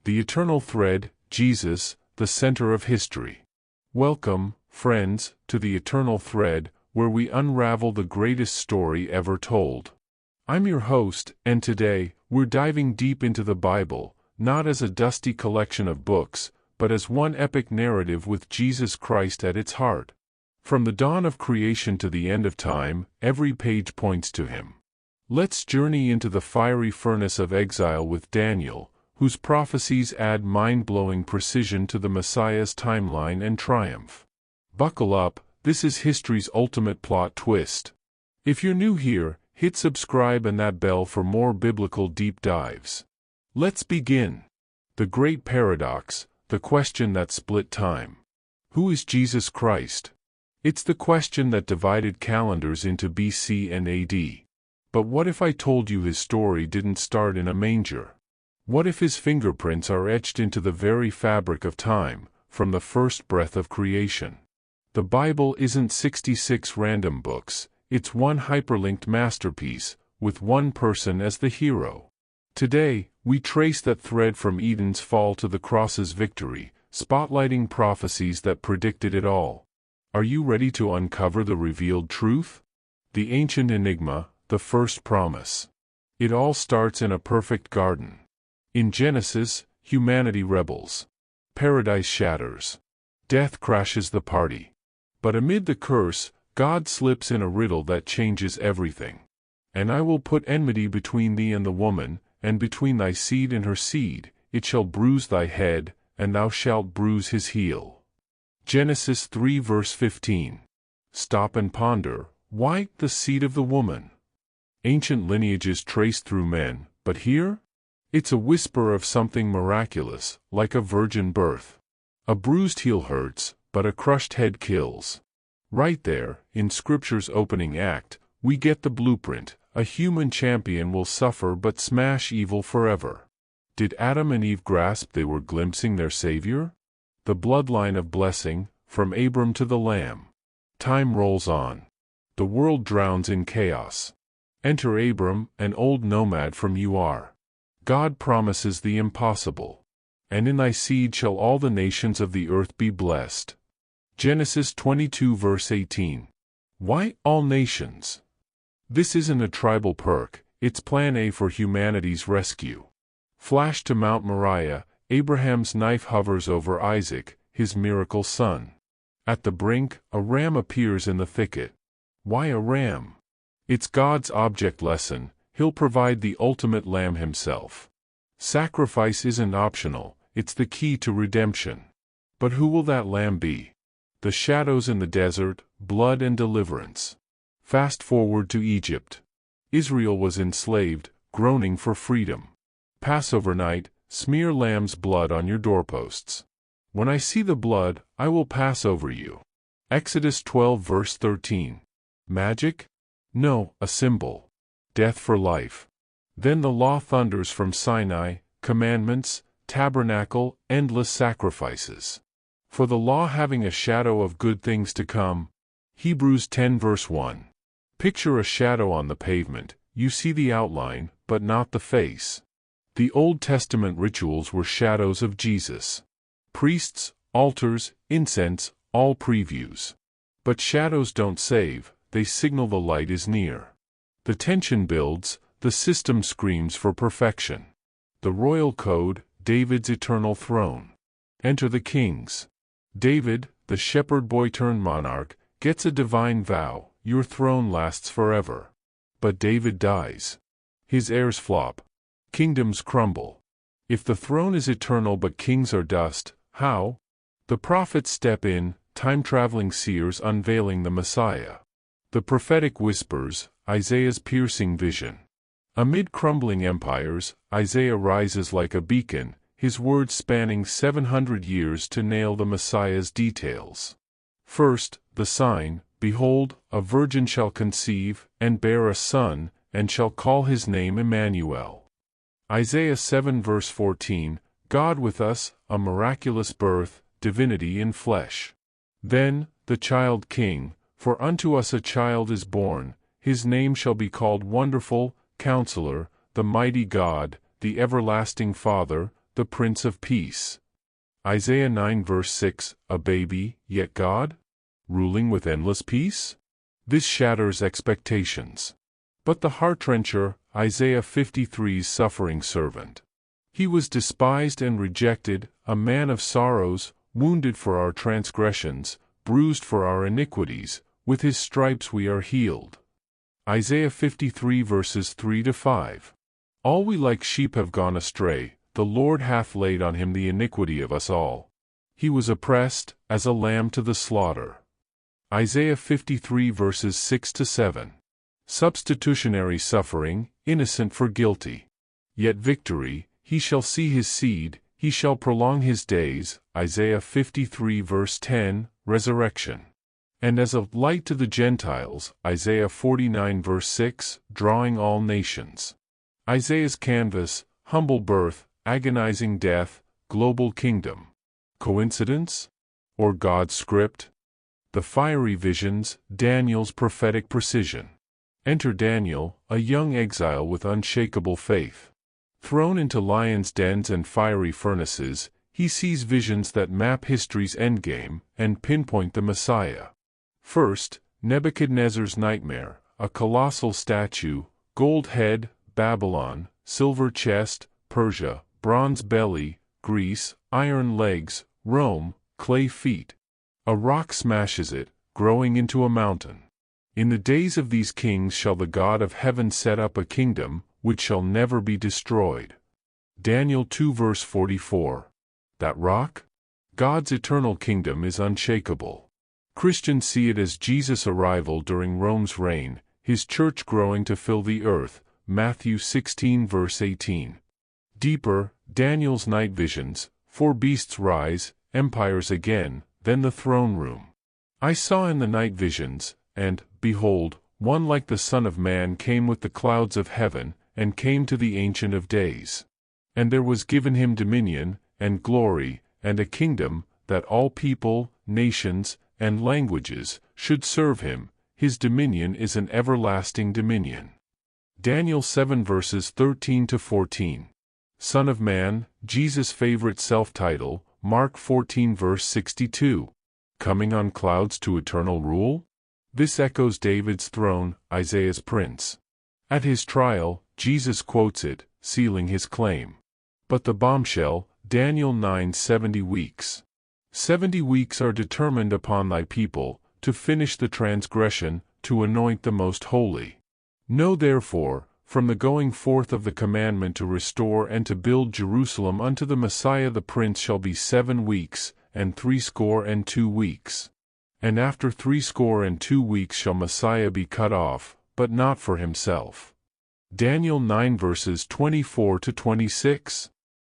The eternal thread, Jesus, the center of history. Welcome, friends, to the eternal thread, where we unravel the greatest story ever told. I'm your host, and today, we're diving deep into the Bible, not as a dusty collection of books, but as one epic narrative with Jesus Christ at its heart. From the dawn of creation to the end of time, every page points to him. Let's journey into the fiery furnace of exile with Daniel, whose prophecies add mind-blowing precision to the Messiah's timeline and triumph. Buckle up, this is history's ultimate plot twist. If you're new here, hit subscribe and that bell for more biblical deep dives. Let's begin. The great paradox, the question that split time. Who is Jesus Christ? It's the question that divided calendars into BC and AD. But what if I told you his story didn't start in a manger? What if his fingerprints are etched into the very fabric of time, from the first breath of creation? The Bible isn't 66 random books, it's one hyperlinked masterpiece, with one person as the hero. Today, we trace that thread from Eden's fall to the cross's victory, spotlighting prophecies that predicted it all. Are you ready to uncover the revealed truth? The ancient enigma, the first promise. It all starts in a perfect garden. In Genesis, humanity rebels. Paradise shatters. Death crashes the party. But amid the curse, God slips in a riddle that changes everything. And I will put enmity between thee and the woman, and between thy seed and her seed, it shall bruise thy head, and thou shalt bruise his heel. Genesis 3 verse 15. Stop and ponder, why the seed of the woman? Ancient lineages traced through men, but here? It's a whisper of something miraculous, like a virgin birth. A bruised heel hurts, but a crushed head kills. Right there, in Scripture's opening act, we get the blueprint. A human champion will suffer but smash evil forever. Did Adam and Eve grasp they were glimpsing their Savior? The bloodline of blessing, from Abram to the Lamb. Time rolls on. The world drowns in chaos. Enter Abram, an old nomad from Ur. God promises the impossible. And in thy seed shall all the nations of the earth be blessed. Genesis 22 verse 18. Why all nations? This isn't a tribal perk, it's plan A for humanity's rescue. Flash to Mount Moriah, Abraham's knife hovers over Isaac, his miracle son. At the brink, a ram appears in the thicket. Why a ram? It's God's object lesson. He'll provide the ultimate lamb himself. Sacrifice isn't optional, it's the key to redemption. But who will that lamb be? The shadows in the desert, blood and deliverance. Fast forward to Egypt. Israel was enslaved, groaning for freedom. Passover night, smear lamb's blood on your doorposts. When I see the blood, I will pass over you. Exodus 12 verse 13. Magic? No, a symbol. Death for life. Then the law thunders from Sinai, commandments, tabernacle, endless sacrifices. For the law having a shadow of good things to come. Hebrews 10 verse 1. Picture a shadow on the pavement, you see the outline, but not the face. The Old Testament rituals were shadows of Jesus. Priests, altars, incense, all previews. But shadows don't save, they signal the light is near. The tension builds, the system screams for perfection. The royal code, David's eternal throne. Enter the kings. David, the shepherd boy turned monarch, gets a divine vow, your throne lasts forever. But David dies. His heirs flop. Kingdoms crumble. If the throne is eternal but kings are dust, how? The prophets step in, time-traveling seers unveiling the Messiah. The prophetic whispers, Isaiah's piercing vision. Amid crumbling empires, Isaiah rises like a beacon, his words spanning 700 years to nail the Messiah's details. First, the sign, behold, a virgin shall conceive, and bear a son, and shall call his name Emmanuel. Isaiah 7 verse 14, God with us, a miraculous birth, divinity in flesh. Then, the child king, for unto us a child is born, his name shall be called Wonderful, Counselor, the Mighty God, the Everlasting Father, the Prince of Peace. Isaiah 9 verse 6, a baby, yet God? Ruling with endless peace? This shatters expectations. But the heart-wrencher, Isaiah 53's suffering servant. He was despised and rejected, a man of sorrows, wounded for our transgressions, bruised for our iniquities, with his stripes we are healed. Isaiah 53 verses 3-5. All we like sheep have gone astray, the Lord hath laid on him the iniquity of us all. He was oppressed, as a lamb to the slaughter. Isaiah 53 verses 6-7. Substitutionary suffering, innocent for guilty. Yet victory, he shall see his seed, he shall prolong his days. Isaiah 53 verse 10, resurrection. And as a light to the Gentiles. Isaiah 49 verse 6, drawing all nations. Isaiah's canvas, humble birth, agonizing death, global kingdom. Coincidence? Or God's script? The fiery visions, Daniel's prophetic precision. Enter Daniel, a young exile with unshakable faith. Thrown into lions' dens and fiery furnaces, he sees visions that map history's endgame and pinpoint the Messiah. First, Nebuchadnezzar's nightmare, a colossal statue, gold head, Babylon, silver chest, Persia, bronze belly, Greece, iron legs, Rome, clay feet. A rock smashes it, growing into a mountain. In the days of these kings shall the God of heaven set up a kingdom, which shall never be destroyed. Daniel 2 verse 44. That rock? God's eternal kingdom is unshakable. Christians see it as Jesus' arrival during Rome's reign, his church growing to fill the earth. Matthew 16 verse 18. Deeper, Daniel's night visions, 4 beasts rise, empires again, then the throne room. I saw in the night visions, and, behold, one like the Son of Man came with the clouds of heaven, and came to the Ancient of Days. And there was given him dominion, and glory, and a kingdom, that all people, nations, and languages should serve him. His dominion is an everlasting dominion. Daniel 7 verses 13-14. Son of Man, Jesus' favorite self-title, Mark 14 verse 62. Coming on clouds to eternal rule? This echoes David's throne, Isaiah's prince. At his trial, Jesus quotes it, sealing his claim. But the bombshell, Daniel 9 70 weeks. 70 weeks are determined upon thy people, to finish the transgression, to anoint the most holy. Know therefore, from the going forth of the commandment to restore and to build Jerusalem unto the Messiah the Prince shall be 7 weeks, and 62 weeks. And after 62 weeks shall Messiah be cut off, but not for himself. Daniel 9 verses 24-26.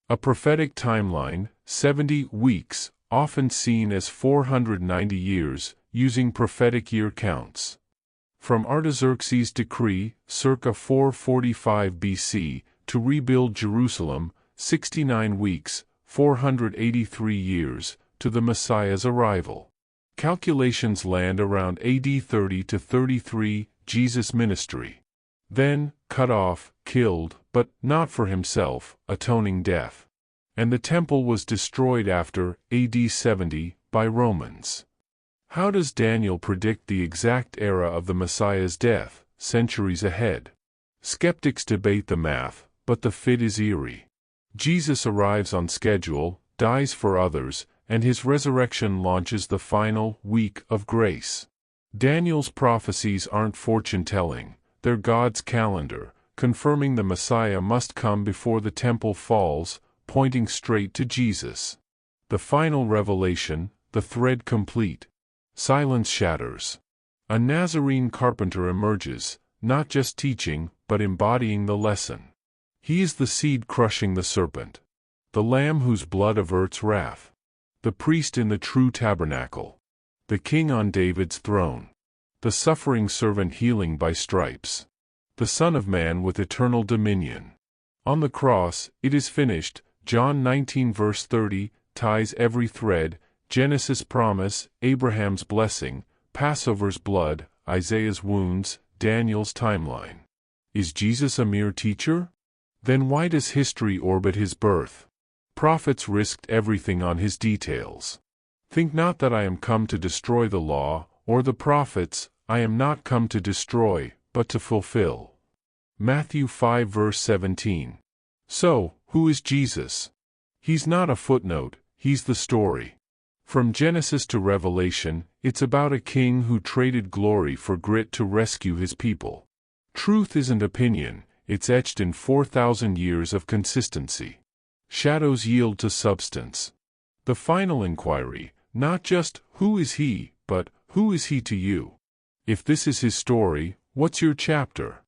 A prophetic timeline, 70 weeks, often seen as 490 years, using prophetic year counts. From Artaxerxes' decree, circa 445 BC, to rebuild Jerusalem, 69 weeks, 483 years, to the Messiah's arrival. Calculations land around AD 30-33, Jesus' ministry. Then, cut off, killed, but not for himself, atoning death. And the temple was destroyed after AD 70 by Romans. How does Daniel predict the exact era of the Messiah's death, centuries ahead? Skeptics debate the math, but the fit is eerie. Jesus arrives on schedule, dies for others, and his resurrection launches the final week of grace. Daniel's prophecies aren't fortune-telling, they're God's calendar, confirming the Messiah must come before the temple falls, pointing straight to Jesus. The final revelation, the thread complete. Silence shatters. A Nazarene carpenter emerges, not just teaching, but embodying the lesson. He is the seed crushing the serpent. The Lamb whose blood averts wrath. The priest in the true tabernacle. The King on David's throne. The suffering servant healing by stripes. The Son of Man with eternal dominion. On the cross, it is finished. John 19 verse 30, ties every thread. Genesis promise, Abraham's blessing, Passover's blood, Isaiah's wounds, Daniel's timeline. Is Jesus a mere teacher? Then why does history orbit his birth? Prophets risked everything on his details. Think not that I am come to destroy the law, or the prophets. I am not come to destroy, but to fulfill. Matthew 5 verse 17. So, who is Jesus? He's not a footnote, he's the story. From Genesis to Revelation, it's about a king who traded glory for grit to rescue his people. Truth isn't opinion, it's etched in 4,000 years of consistency. Shadows yield to substance. The final inquiry, not just, who is he, but, who is he to you? If this is his story, what's your chapter?